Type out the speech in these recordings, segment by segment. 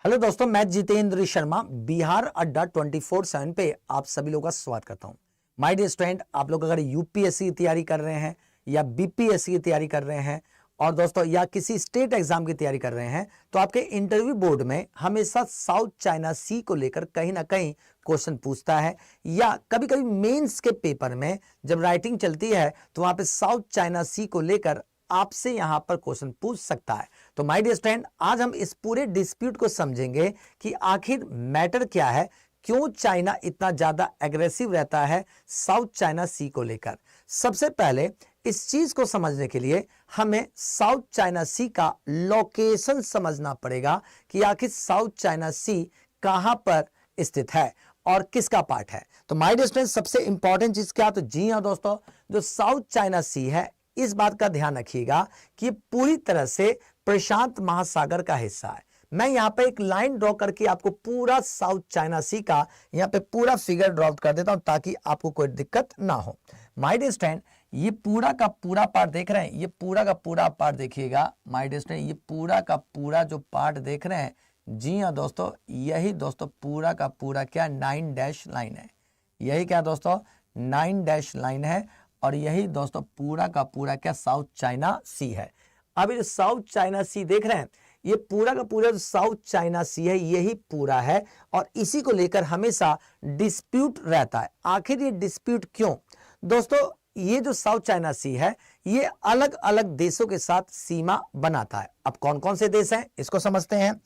Hello दोस्तों, मैं जितेंद्र शर्मा बिहार अड्डा 24/7 पे आप सभी लोगों का स्वागत करता हूं। माय डियर स्टूडेंट, आप लोग अगर यूपीएससी की तैयारी कर रहे हैं या बीपीएससी की तैयारी कर रहे हैं और दोस्तों या किसी स्टेट एग्जाम की तैयारी कर रहे हैं तो आपके इंटरव्यू बोर्ड में हमेशा साउथ चाइना सी को लेकर कहीं ना कहीं क्वेश्चन पूछता है, या कभी कभी मेंस के पेपर में जब राइटिंग चलती है तो वहां पे साउथ चाइना सी को लेकर आपसे यहां पर क्वेश्चन पूछ सकता है। तो माय डियर स्टूडेंट, आज हम इस पूरे डिस्प्यूट को समझेंगे कि आखिर मैटर क्या है, क्यों चाइना इतना ज्यादा एग्रेसिव रहता है साउथ चाइना सी को लेकर। सबसे पहले इस चीज को समझने के लिए हमें साउथ चाइना सी का लोकेशन समझना पड़ेगा कि आखिर साउथ चाइना सी कहां पर स्थित है और किसका पार्ट है। तो माय डियर स्टूडेंट, सबसे इंपॉर्टेंट चीज क्या, तो जी हां दोस्तों, जो साउथ चाइना सी है इस बात का ध्यान रखिएगा कि पूरी तरह से प्रशांत महासागर का हिस्सा है। मैं यहां पे एक लाइन ड्रॉ करके आपको पूरा साउथ चाइना सी का यहां पे पूरा फिगर ड्रॉ कर देता हूं ताकि आपको कोई दिक्कत ना हो। माय डियर स्टूडेंट, ये पूरा का पूरा पार्ट देख रहे हैं, ये पूरा का पूरा पार्ट देखिएगा। माय डियर स्टूडेंट, ये पूरा का पूरा जो पार्ट देख रहे हैं, जी हाँ दोस्तों, यही दोस्तों पूरा का पूरा क्या 9 डैश लाइन है। यही क्या दोस्तों 9 डैश लाइन है और यही दोस्तों पूरा का पूरा क्या साउथ चाइना सी है। अब ये जो साउथ चाइना सी देख रहे हैं, ये पूरा का पूरा जो साउथ चाइना सी है यही पूरा है और इसी को लेकर हमेशा डिस्प्यूट रहता है। आखिर ये डिस्प्यूट क्यों दोस्तों, ये जो साउथ चाइना सी है ये अलग अलग देशों के साथ सीमा बनाता है। अब कौन कौन से देश हैं इसको समझते हैं।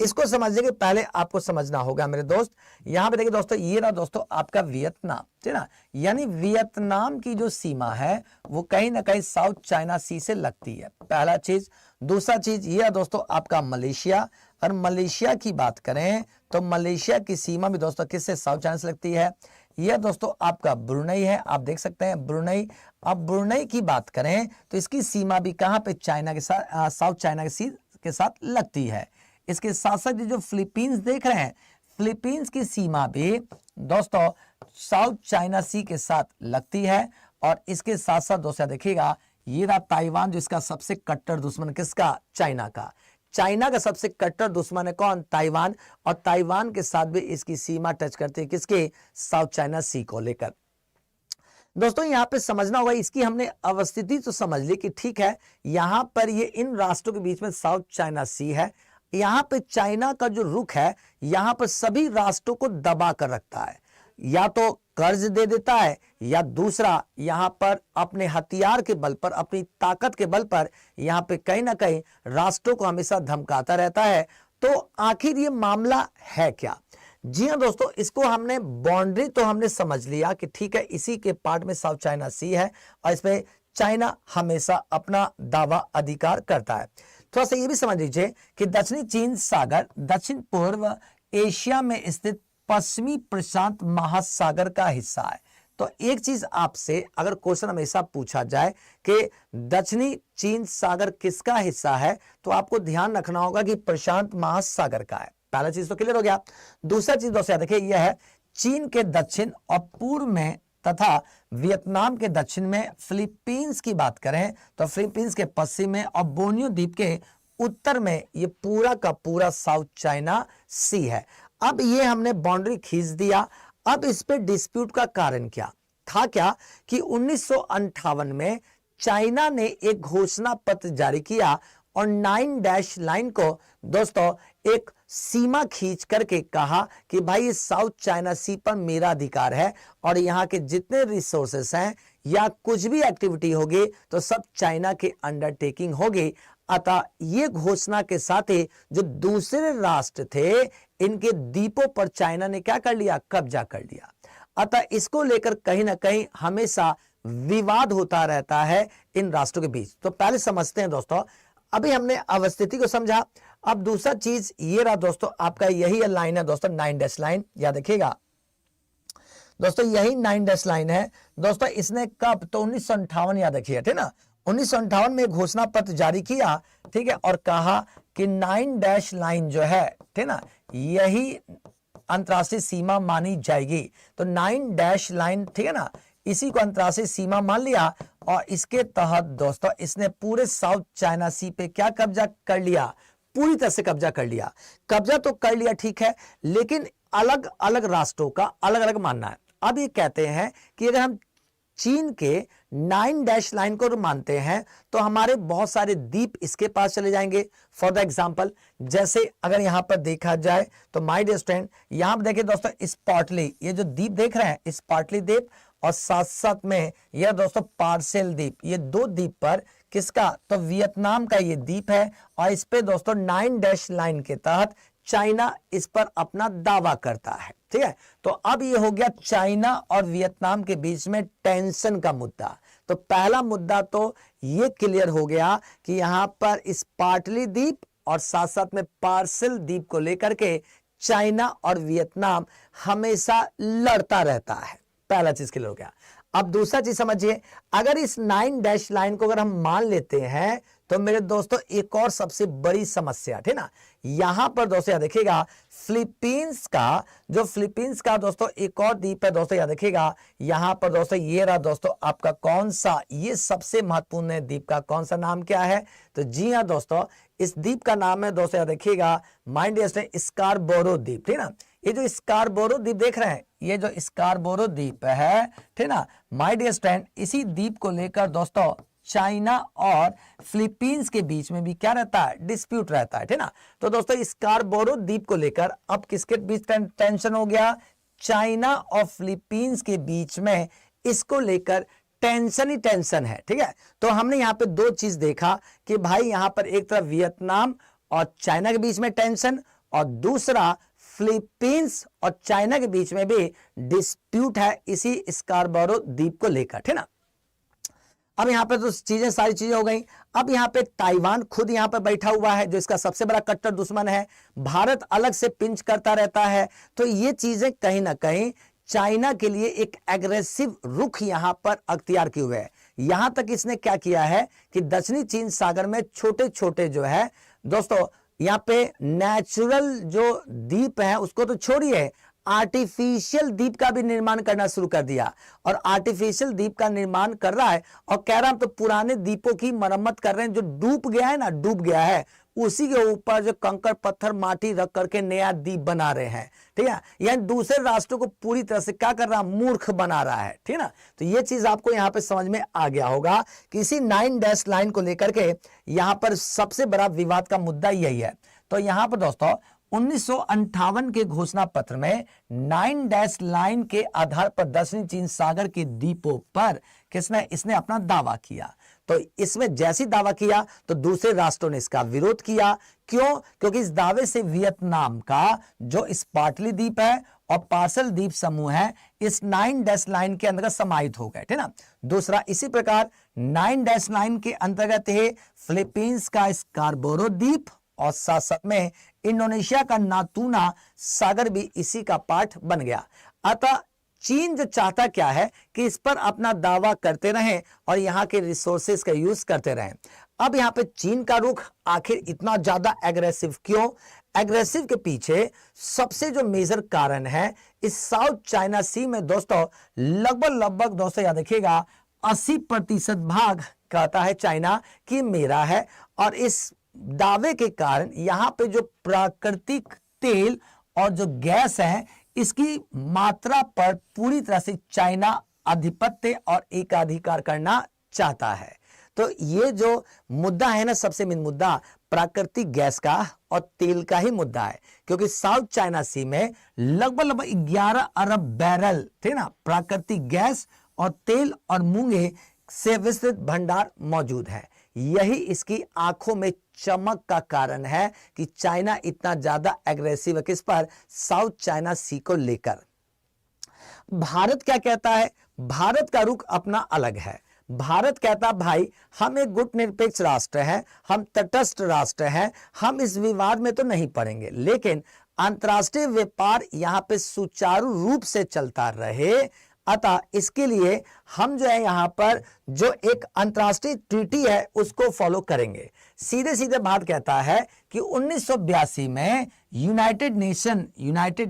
इसको समझने के पहले आपको समझना होगा मेरे दोस्त, यहां पे देखिए दोस्तों, ये रहा दोस्तों आपका वियतनाम, ठीक है ना। यानी वियतनाम की जो सीमा है वो कहीं ना कहीं साउथ चाइना सी से लगती है, पहला चीज। दूसरा चीज ये दोस्तों आपका मलेशिया, और मलेशिया की बात करें तो मलेशिया की सीमा भी दोस्तों किससे साउथ चाइना से लगती है। यह दोस्तों आपका ब्रुनई है, आप देख सकते हैं ब्रुनई। अब ब्रुनई की बात करें तो इसकी सीमा भी कहां पे चाइना के साथ साउथ चाइना के साथ लगती है। इसके साथ साथ जो फिलीपींस देख रहे हैं, फिलीपींस की सीमा भी दोस्तों साउथ चाइना सी के साथ लगती है। और इसके साथ साथ दोस्तों देखिएगा, ये रहा ताइवान, जो इसका सबसे कट्टर दुश्मन किसका, चाइना का। चाइना का सबसे कट्टर दुश्मन है कौन, ताइवान। और ताइवान के साथ भी इसकी सीमा टच करती है किसके, साउथ चाइना सी को लेकर। दोस्तों यहां पे समझना होगा, इसकी हमने अवस्थिति तो समझ ली कि ठीक है, यहां पर ये इन राष्ट्रों के बीच में साउथ चाइना सी है। यहां पे चाइना का जो रुख है यहां पर सभी राष्ट्रों को दबा कर रखता है, या तो कर्ज दे देता है या दूसरा यहां पर अपने हथियार के बल पर, अपनी ताकत के बल पर यहां पे कहीं ना कहीं राष्ट्रों को हमेशा धमकाता रहता है। तो आखिर ये मामला है क्या। जी हां दोस्तों, इसको हमने बाउंड्री तो हमने समझ लिया कि ठीक है, इसी के पार्ट में साउथ चाइना सी है और इसमें चाइना हमेशा अपना दावा अधिकार करता है। थोड़ा सा ये भी समझ लीजिए कि दक्षिणी चीन सागर दक्षिण पूर्व एशिया में स्थित पश्चिमी प्रशांत महासागर का हिस्सा है। तो एक चीज आपसे अगर क्वेश्चन हमेशा पूछा जाए कि दक्षिणी चीन सागर किसका हिस्सा है, तो आपको ध्यान रखना होगा कि प्रशांत महासागर का है। पहला चीज तो क्लियर हो गया। दूसरा चीज दोस्तों देखिए, यह है चीन के दक्षिण और पूर्व में तथा वियतनाम के दक्षिण में। फिलीपींस की बात करें तो फिलीपींस के पश्चिम में और बोर्नियो द्वीप के उत्तर में ये पूरा का पूरा साउथ चाइना सी है। अब ये हमने बाउंड्री खींच दिया। अब इस पे डिस्प्यूट का कारण क्या था, क्या कि 1958 में चाइना ने एक घोषणा पत्र जारी किया और 9 डैश लाइन को दोस्तों एक सीमा खींच करके कहा कि भाई ये साउथ चाइना सी पर मेरा अधिकार है और यहाँ के जितने रिसोर्सेस हैं या कुछ भी एक्टिविटी होगी तो सब चाइना के अंडरटेकिंग होगी। अतः ये घोषणा के साथ ही जो दूसरे राष्ट्र थे इनके द्वीपों पर चाइना ने क्या कर लिया, कब्जा कर लिया। अतः इसको लेकर कहीं ना कहीं हमेशा विवाद होता रहता है इन राष्ट्रों के बीच। तो पहले समझते हैं दोस्तों, अभी हमने अवस्थिति को समझा। अब दूसरा चीज ये रहा दोस्तों, आपका यही लाइन है दोस्तों 9 डैश लाइन, याद रखिएगा दोस्तों, यही 9 डैश लाइन है दोस्तों। इसने कब, तो 1958 याद रखिए, ठीक ना। 1958 में घोषणा पत्र जारी किया, ठीक है, और कहा कि 9 डैश लाइन जो है, ठीक ना, यही अंतर्राष्ट्रीय सीमा मानी जाएगी। तो 9 डैश लाइन, ठीक है ना, इसी को अंतर्राष्ट्रीय सीमा मान लिया और इसके तहत दोस्तों इसने पूरे साउथ चाइना सी पे क्या कब्जा कर लिया, पूरी तरह से कब्जा कर लिया। कब्जा तो कर लिया, ठीक है, लेकिन अलग अलग राष्ट्रों का अलग अलग मानना है। अब ये कहते हैं कि अगर हम चीन के 9 डैश लाइन को मानते हैं तो हमारे बहुत सारे द्वीप इसके पास चले जाएंगे। फॉर द एग्जांपल, जैसे अगर यहां पर देखा जाए तो माय डियर स्टूडेंट, यहां पर देखिए दोस्तों, स्पार्टली, ये जो द्वीप देख रहे हैं स्पार्टली द्वीप, और साथ साथ में यह दोस्तों पार्सेल द्वीप, ये दो द्वीप पर किसका, तो वियतनाम का ये द्वीप है। और इस पे दोस्तों 9 डैश लाइन के तहत चाइना इस पर अपना दावा करता है, ठीक है। तो अब ये हो गया चाइना और वियतनाम के बीच में टेंशन का मुद्दा। तो पहला मुद्दा तो ये क्लियर हो गया कि यहां पर स्पार्टली द्वीप और साथ साथ में पार्सेल द्वीप को लेकर के चाइना और वियतनाम हमेशा लड़ता रहता है। पहला चीज क्लियर हो गया। अब दूसरा चीज समझिए, अगर इस 9 डैश लाइन को अगर हम मान लेते हैं तो मेरे दोस्तों एक और सबसे बड़ी समस्या, ठीक ना, यहां पर दोस्तों याद रखिएगा फिलीपींस का दोस्तों एक और द्वीप है दोस्तों, याद रखिएगा यहां पर दोस्तों ये रहा दोस्तों आपका कौन सा, ये सबसे महत्वपूर्ण है द्वीप का, कौन सा नाम क्या है, तो जी हां दोस्तों, इस द्वीप का नाम है दोस्तों याद रखिएगा माइंड स्कारबोरो द्वीप, ठीक ना। ये जो स्कारबोरो द्वीप देख रहे हैं, ये जो स्कारबोरो द्वीप है, ठीक ना, माय डियर स्टूडेंट, इसी द्वीप को लेकर दोस्तों चाइना और फिलीपींस के बीच में भी क्या रहता है, डिस्प्यूट रहता है, ठीक ना। तो दोस्तों स्कारबोरो द्वीप को लेकर अब किसके बीच टेंशन हो गया, चाइना और फिलीपींस के बीच में इसको लेकर टेंशन ही टेंशन है, ठीक है। तो हमने यहाँ पे दो चीज देखा कि भाई यहाँ पर एक तरफ वियतनाम और चाइना के बीच में टेंशन, और दूसरा फिलीपींस और चाइना के बीच में भी डिस्प्यूट है इसी स्कारबोरो द्वीप को लेकर, ठीक ना। अब यहां पे तो सारी चीजें हो गई। अब यहां पे ताइवान खुद यहां पे बैठा हुआ है जो इसका सबसे बड़ा कट्टर दुश्मन है, भारत अलग से पिंच करता रहता है। तो ये चीजें कहीं ना कहीं चाइना के लिए एक एग्रेसिव रुख यहां पर अख्तियार किए हुए है। यहां तक इसने क्या किया है कि दक्षिणी चीन सागर में छोटे छोटे जो है दोस्तों यहाँ पे नेचुरल जो द्वीप है उसको तो छोड़िए, आर्टिफिशियल द्वीप का भी निर्माण करना शुरू कर दिया। और आर्टिफिशियल द्वीप का निर्माण कर रहा है और कह रहा हम तो पुराने द्वीपों की मरम्मत कर रहे हैं, जो डूब गया है ना, डूब गया है, उसी के ऊपर जो कंकड़ पत्थर माटी रख करके नया द्वीप बना रहे हैं, ठीक है। यानी दूसरे राष्ट्रों को पूरी तरह से क्या कर रहा है, मूर्ख बना रहा है, ठीक है ना। तो ये चीज आपको यहाँ पे समझ में आ गया होगा कि इसी 9 डैश लाइन को लेकर के यहाँ पर सबसे बड़ा विवाद का मुद्दा यही है। तो यहाँ पर दोस्तों 1958 के घोषणा पत्र में 9 डैश लाइन के आधार पर दक्षिणी चीन सागर के द्वीपों पर इसने अपना दावा किया। तो इसमें जैसी दावा किया तो दूसरे राष्ट्रों ने इसका विरोध किया। क्यों? क्योंकि इस दावे से वियतनाम का जो स्पार्टली द्वीप है और पार्सल द्वीप समूह है इस 9 डैश लाइन के अंतर्गत समाहित हो गए, ठीक ना। दूसरा, इसी प्रकार 9 डैश लाइन के अंतर्गत है फिलीपींस का स्कारबोरो द्वीप और साथ साथ में इंडोनेशिया का नातूना सागर भी इसी का पार्ट बन गया। अतः चीन जो चाहता क्या है कि इस पर अपना दावा करते रहें और यहाँ के रिसोर्सेज का यूज करते रहें। अब यहाँ पे चीन का रुख आखिर इतना ज्यादा एग्रेसिव क्यों? एग्रेसिव के पीछे सबसे जो मेजर कारण है, इस साउथ चाइना सी में दोस्तों लगभग दोस्तों याद रखिएगा 80% भाग कहता है चाइना कि मेरा है। और इस दावे के कारण यहाँ पे जो प्राकृतिक तेल और जो गैस है इसकी मात्रा पर पूरी तरह से चाइना आधिपत्य और एकाधिकार करना चाहता है। तो ये जो मुद्दा है ना, सबसे मेन मुद्दा प्राकृतिक गैस का और तेल का ही मुद्दा है, क्योंकि साउथ चाइना सी में लगभग 11 अरब बैरल, ठीक ना, प्राकृतिक गैस और तेल और मूंगे से विस्तृत भंडार मौजूद है। यही इसकी आंखों में चमक का कारण है कि चाइना इतना ज्यादा एग्रेसिव है किस पर, साउथ चाइना सी को लेकर। भारत क्या कहता है? भारत का रुख अपना अलग है। भारत कहता भाई हम एक गुटनिरपेक्ष राष्ट्र हैं, हम तटस्थ राष्ट्र हैं, हम इस विवाद में तो नहीं पड़ेंगे, लेकिन अंतर्राष्ट्रीय व्यापार यहां पे सुचारू रूप से चलता रहे, अतः इसके लिए हम जो है यहां पर जो एक अंतर्राष्ट्रीय ट्रीटी है उसको फॉलो करेंगे। सीधे सीधे बात कहता है कि 1982 में United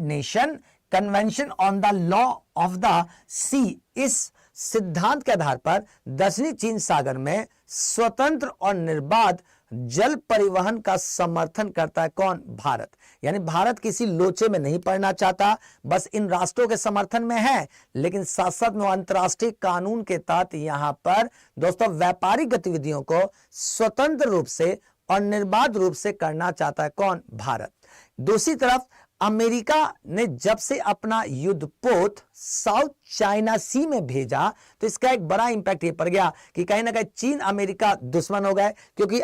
Nation convention on the law of the sea, इस सिद्धांत के आधार पर दक्षिणी चीन सागर में स्वतंत्र और निर्बाध जल परिवहन का समर्थन करता है कौन? भारत। यानी भारत किसी लोचे में नहीं पड़ना चाहता, बस इन राष्ट्रों के समर्थन में है, लेकिन साथ साथ में अंतर्राष्ट्रीय कानून के तहत यहां पर दोस्तों व्यापारिक गतिविधियों को स्वतंत्र रूप से और निर्बाध रूप से करना चाहता है कौन? भारत। दूसरी तरफ अमेरिका ने जब से अपना युद्धपोत साउथ चाइना सी में भेजा तो इसका एक बड़ा इंपैक्ट ये पड़ गया कि कहीं ना कहीं चीन अमेरिका दुश्मन हो गए, क्योंकि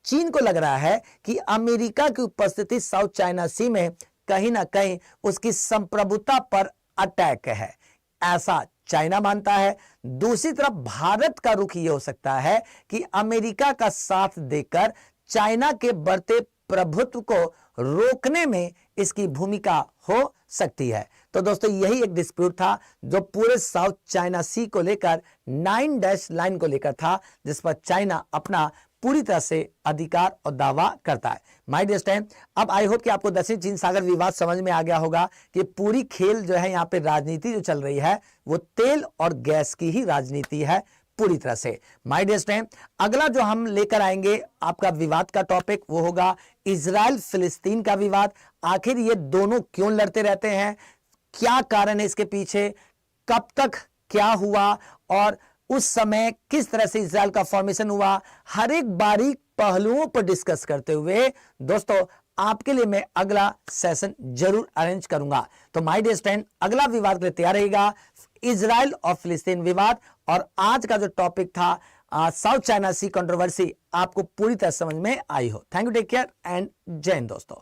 चीन को लग रहा है कि अमेरिका की उपस्थिति साउथ चाइना सी में कहीं ना कहीं उसकी संप्रभुता पर अटैक है, ऐसा चाइना मानता है। दूसरी तरफ भारत का रुख यह हो सकता है कि अमेरिका का साथ देकर चाइना के बढ़ते प्रभुत्व को रोकने में इसकी भूमिका हो सकती है। तो दोस्तों यही एक डिस्प्यूट था जो पूरे साउथ चाइना सी को लेकर 9 डैश लाइन को लेकर था, जिस पर चाइना अपना पूरी तरह से अधिकार और दावा करता है। माय डियर स्टूडेंट, अब आई होप कि आपको दक्षिण चीन सागर विवाद समझ में आ गया होगा कि पूरी खेल जो है यहाँ पे राजनीति जो चल रही है वो तेल और गैस की ही राजनीति है पूरी तरह से। माय डियर स्टूडेंट, अगला जो हम लेकर आएंगे आपका विवाद का टॉपिक वो होगा इजराइल फिलिस्तीन का विवाद। आखिर ये दोनों क्यों लड़ते रहते हैं, क्या कारण है इसके पीछे, कब तक क्या हुआ और उस समय किस तरह से इजराइल का फॉर्मेशन हुआ, हर एक बारीक पहलुओं पर डिस्कस करते हुए दोस्तों आपके लिए मैं अगला सेशन जरूर अरेंज करूंगा। तो माय डियर स्टूडेंट, अगला विवाद के लिए तैयार रहेगा, इजराइल और फिलिस्तीन विवाद। और आज का जो टॉपिक था साउथ चाइना सी कंट्रोवर्सी आपको पूरी तरह समझ में आई हो। Thank you, take care and जय हिंद दोस्तों।